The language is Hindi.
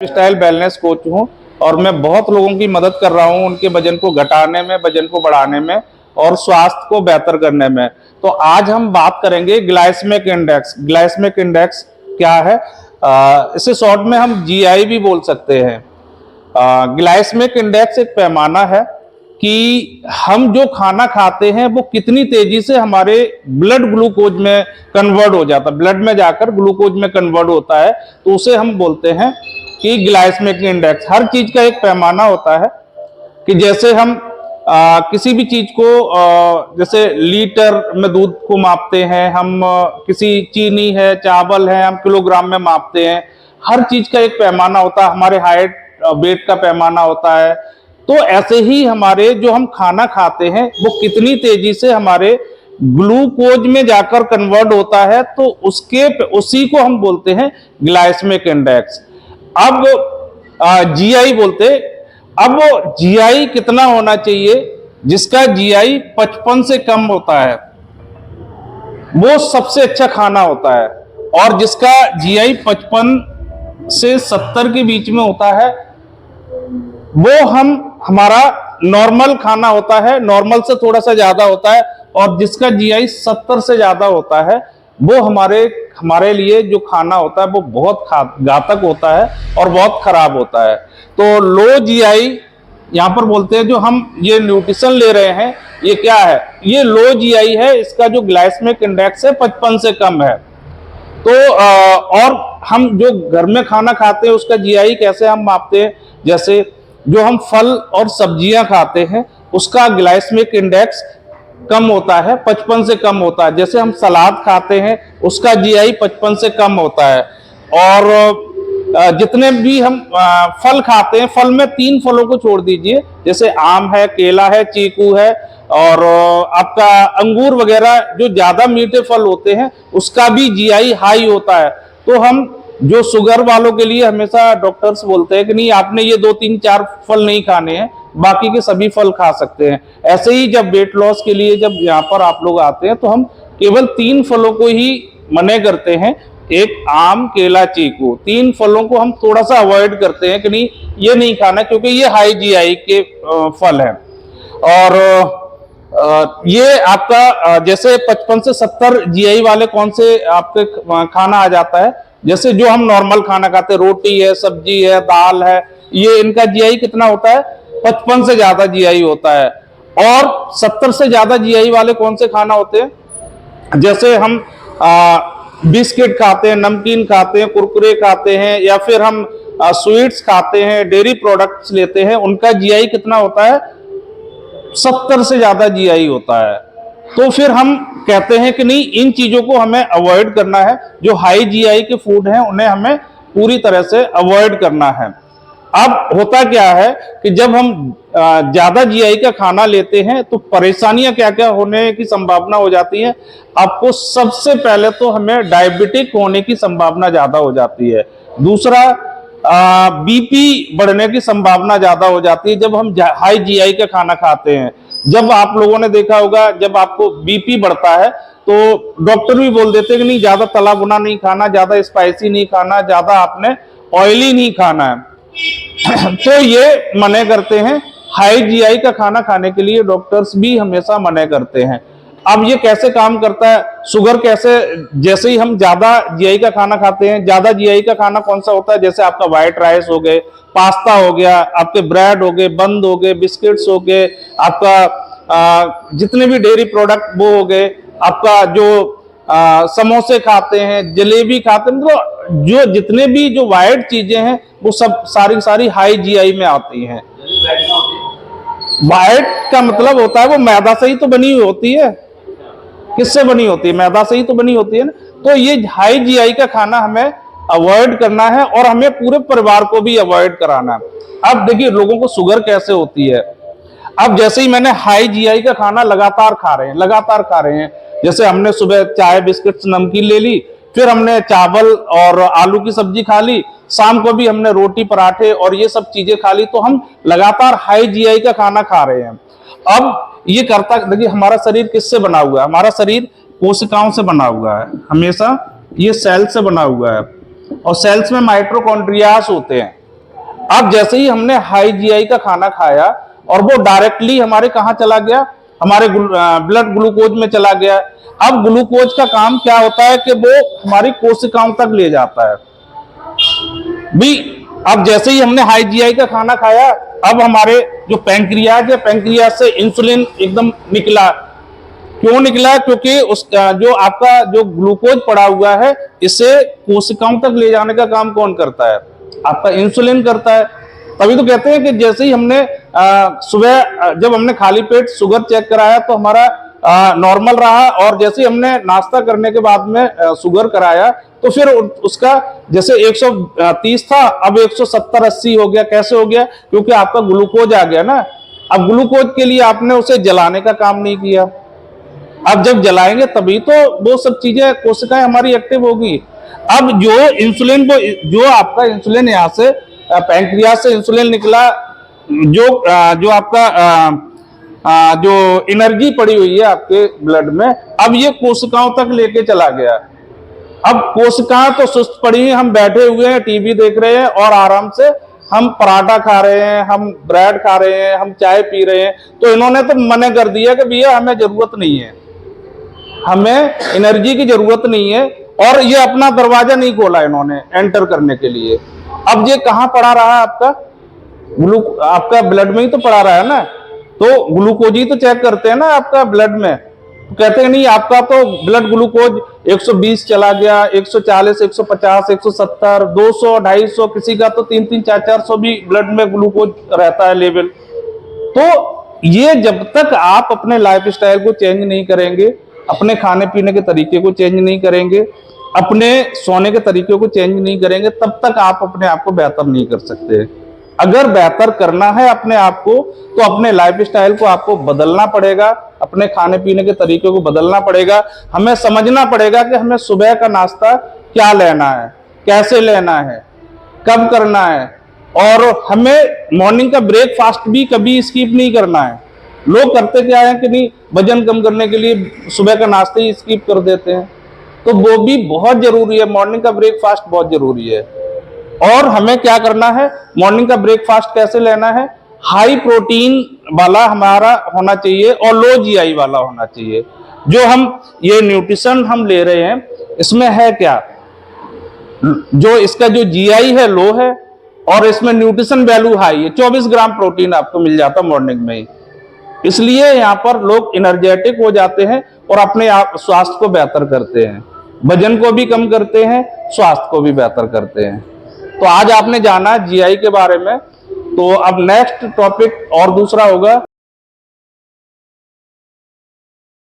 स्टाइल वेलनेस कोच हूँ और मैं बहुत लोगों की मदद कर रहा हूँ उनके वजन को घटाने में, वजन को बढ़ाने में और स्वास्थ्य को बेहतर करने में। तो आज हम बात करेंगे ग्लाइसेमिक इंडेक्स। ग्लाइसेमिक इंडेक्स क्या है? इसे शॉर्ट में हम जीआई भी बोल सकते हैं। ग्लाइसेमिक इंडेक्स एक पैमाना है कि हम जो खाना खाते हैं वो कितनी तेजी से हमारे ब्लड ग्लूकोज में कन्वर्ट हो जाता है, ब्लड में जाकर ग्लूकोज में कन्वर्ट होता है, तो उसे हम बोलते हैं कि ग्लाइसेमिक इंडेक्स। हर चीज का एक पैमाना होता है कि जैसे हम किसी भी चीज को जैसे लीटर में दूध को मापते हैं, हम किसी चीनी है, चावल है, हम किलोग्राम में मापते हैं। हर चीज का एक पैमाना होता है, हमारे हाइट वेट का पैमाना होता है। तो ऐसे ही हमारे जो हम खाना खाते हैं वो कितनी तेजी से हमारे ग्लूकोज में जाकर कन्वर्ट होता है, तो उसी को हम बोलते हैं ग्लाइसेमिक इंडेक्स। अब जीआई बोलते, अब जीआई कितना होना चाहिए? जिसका जीआई 55 से कम होता है वो सबसे अच्छा खाना होता है, और जिसका जीआई 55 से 70 के बीच में होता है वो हमारा नॉर्मल खाना होता है, नॉर्मल से थोड़ा सा ज्यादा होता है। और जिसका जीआई 70 से ज्यादा होता है वो हमारे लिए जो खाना होता है वो बहुत घातक होता है और बहुत खराब होता है। तो लो जीआई यहां पर बोलते हैं, जो हम ये न्यूट्रिशन ले रहे हैं ये क्या है? ये लो जीआई है। इसका जो ग्लाइसेमिक इंडेक्स है 55 से कम है। तो और हम जो घर में खाना खाते हैं उसका जीआई कैसे हम मापते हैं? जैसे जो हम फल और सब्जियां खाते हैं उसका ग्लाइसेमिक इंडेक्स कम होता है, 55 से कम होता है। जैसे हम सलाद खाते हैं उसका जीआई 55 से कम होता है। और जितने भी हम फल खाते हैं, फल में 3 फलों को छोड़ दीजिए, जैसे आम है, केला है, चीकू है और आपका अंगूर वगैरह, जो ज्यादा मीठे फल होते हैं उसका भी जीआई हाई होता है। तो हम जो शुगर वालों के लिए हमेशा डॉक्टर्स बोलते हैं कि नहीं, आपने ये 2, 3, 4 फल नहीं खाने हैं, बाकी के सभी फल खा सकते हैं। ऐसे ही जब वेट लॉस के लिए जब यहाँ पर आप लोग आते हैं तो हम केवल 3 फलों को ही मना करते हैं, एक आम, केला, चीकू। 3 फलों को हम थोड़ा सा अवॉइड करते हैं कि नहीं, ये नहीं खाना क्योंकि ये हाई जीआई के फल हैं। और ये आपका जैसे 55 से 70 जीआई वाले कौन से आपके खाना आ जाता है? जैसे जो हम नॉर्मल खाना खाते हैं, रोटी है, सब्जी है, दाल है, ये इनका जीआई कितना होता है? 55 से ज्यादा जीआई होता है। और 70 से ज्यादा जीआई वाले कौन से खाना होते हैं? जैसे हम बिस्किट खाते हैं, नमकीन खाते हैं, कुरकुरे खाते हैं, या फिर हम स्वीट्स खाते हैं, डेयरी प्रोडक्ट्स लेते हैं, उनका जीआई कितना होता है? 70 से ज्यादा जीआई होता है। तो फिर हम कहते हैं कि नहीं, इन चीजों को हमें अवॉइड करना है। जो हाई जीआई के फूड हैं उन्हें हमें पूरी तरह से अवॉइड करना है। अब होता क्या है कि जब हम ज्यादा जीआई का खाना लेते हैं तो परेशानियां क्या क्या होने की संभावना हो जाती है? आपको सबसे पहले तो हमें डायबिटिक होने की संभावना ज्यादा हो जाती है। दूसरा, बीपी बढ़ने की संभावना ज्यादा हो जाती है जब हम हाई जीआई का खाना खाते हैं। जब आप लोगों ने देखा होगा, जब आपको बीपी बढ़ता है तो डॉक्टर भी बोल देते हैं कि नहीं, ज्यादा तला भुना नहीं खाना, ज्यादा स्पाइसी नहीं खाना, ज्यादा आपने ऑयली नहीं खाना है। तो ये मना करते हैं। हाई जीआई का खाना खाने के लिए डॉक्टर्स भी हमेशा मना करते हैं। अब ये कैसे काम करता है? शुगर कैसे, जैसे ही हम ज्यादा जीआई का खाना खाते हैं, ज्यादा जीआई का खाना कौन सा होता है? जैसे आपका व्हाइट राइस हो गए, पास्ता हो गया, आपके ब्रेड हो गए, बंद हो गए, बिस्किट्स हो गए, आपका जितने भी डेयरी प्रोडक्ट वो हो गए, आपका जो समोसे खाते हैं, जलेबी खाते हैं, तो जो जितने भी जो वाइट चीजें हैं वो सब सारी हाई जीआई में आती हैं। वाइट का मतलब होता है वो मैदा से ही तो बनी हुई होती है। किससे बनी होती है? मैदा से ही तो बनी होती है ना। तो ये हाई जीआई का खाना हमें अवॉइड करना है और हमें पूरे परिवार को भी अवॉइड कराना है। अब देखिए लोगों को शुगर कैसे होती है। अब जैसे ही मैंने हाई जीआई का खाना लगातार खा रहे हैं, जैसे हमने सुबह चाय, बिस्किट, नमकीन ले ली, फिर हमने चावल और आलू की सब्जी खा ली, शाम को भी हमने रोटी, पराठे और ये सब चीजें खा ली, तो हम लगातार हाई जीआई का खाना खा रहे हैं। अब ये करता, देखिए हमारा शरीर किससे बना हुआ है? हमारा शरीर कोशिकाओं से बना हुआ है, हमेशा ये सेल से बना हुआ है। और सेल्स में माइटोकॉन्ड्रियास होते हैं। अब जैसे ही हमने हाई जीआई का खाना खाया और वो डायरेक्टली हमारे कहाँ चला गया, हमारे ब्लड ग्लूकोज में चला गया। अब ग्लूकोज का काम क्या होता है कि वो हमारी कोशिकाओं तक ले जाता है भी। अब जैसे ही हमने हाई जीआई का खाना खाया, अब हमारे जो पैंक्रियाज है, पैंक्रियाज से इंसुलिन एकदम निकला। क्यों निकला? क्योंकि उसका जो आपका जो ग्लूकोज पड़ा हुआ है, इसे कोशिकाओं तक ले जाने का काम कौन करता है? आपका इंसुलिन करता है। तभी तो कहते हैं कि जैसे ही हमने सुबह जब हमने खाली पेट शुगर चेक कराया तो हमारा नॉर्मल रहा, और जैसे ही हमने नाश्ता करने के बाद में शुगर कराया तो फिर उसका जैसे 130 था, अब 170-80 हो गया। कैसे हो गया? क्योंकि आपका ग्लूकोज आ गया ना। अब ग्लूकोज के लिए आपने उसे जलाने का काम नहीं किया। अब जब जलाएंगे तभी तो वो सब चीजें, कोशिकाएं हमारी एक्टिव होगी। अब जो इंसुलिन को, जो आपका इंसुलिन यहाँ से पैंक्रियास से इंसुलिन निकला, जो आपका जो एनर्जी पड़ी हुई है आपके ब्लड में, अब ये कोशिकाओं तक लेके चला गया। अब कोशिकाएं तो सुस्त पड़ी हैं, हम बैठे हुए हैं, टीवी देख रहे हैं और आराम से हम पराठा खा रहे हैं, हम ब्रेड खा रहे हैं, हम चाय पी रहे हैं। तो इन्होंने तो मना कर दिया कि भैया हमें जरूरत नहीं है, हमें एनर्जी की जरूरत नहीं है, और ये अपना दरवाजा नहीं खोला इन्होंने एंटर करने के लिए। अब ये कहां पड़ा रहा? आपका आपका ब्लड में ही तो पड़ा रहा है ना। तो ग्लूकोज ही तो चेक करते हैं ना आपका ब्लड में। तो कहते हैं नहीं, आपका तो ब्लड ग्लूकोज 120 चला गया, 140, 150, 170, 200, 250, किसी का तो 300, 400 भी ब्लड में ग्लूकोज रहता है लेवल। तो ये जब तक आप अपने लाइफ स्टाइल को चेंज नहीं करेंगे, अपने खाने पीने के तरीके को चेंज नहीं करेंगे, अपने सोने के तरीके को चेंज नहीं करेंगे, तब तक आप अपने आप को बेहतर नहीं कर सकते। अगर बेहतर करना है अपने आप को, तो अपने लाइफ स्टाइल को आपको बदलना पड़ेगा, अपने खाने पीने के तरीके को बदलना पड़ेगा। हमें समझना पड़ेगा कि हमें सुबह का नाश्ता क्या लेना है, कैसे लेना है, कब करना है, और हमें मॉर्निंग का ब्रेकफास्ट भी कभी स्किप नहीं करना है। लोग करते क्या है कि नहीं, वजन कम करने के लिए सुबह का नाश्ता ही स्किप कर देते हैं। तो वो भी बहुत जरूरी है, मॉर्निंग का ब्रेकफास्ट बहुत जरूरी है। और हमें क्या करना है, मॉर्निंग का ब्रेकफास्ट कैसे लेना है? हाई प्रोटीन वाला हमारा होना चाहिए और लो जीआई वाला होना चाहिए। जो हम ये न्यूट्रिशन हम ले रहे हैं, इसमें है क्या, जो इसका जो जीआई है लो है, और इसमें न्यूट्रिशन वैल्यू हाई है। 24 ग्राम प्रोटीन आपको मिल जाता मॉर्निंग में ही। इसलिए यहाँ पर लोग एनर्जेटिक हो जाते हैं और अपने आप स्वास्थ्य को बेहतर करते हैं, वजन को भी कम करते हैं, स्वास्थ्य को भी बेहतर करते हैं। तो आज आपने जाना जीआई के बारे में। तो अब नेक्स्ट टॉपिक और दूसरा होगा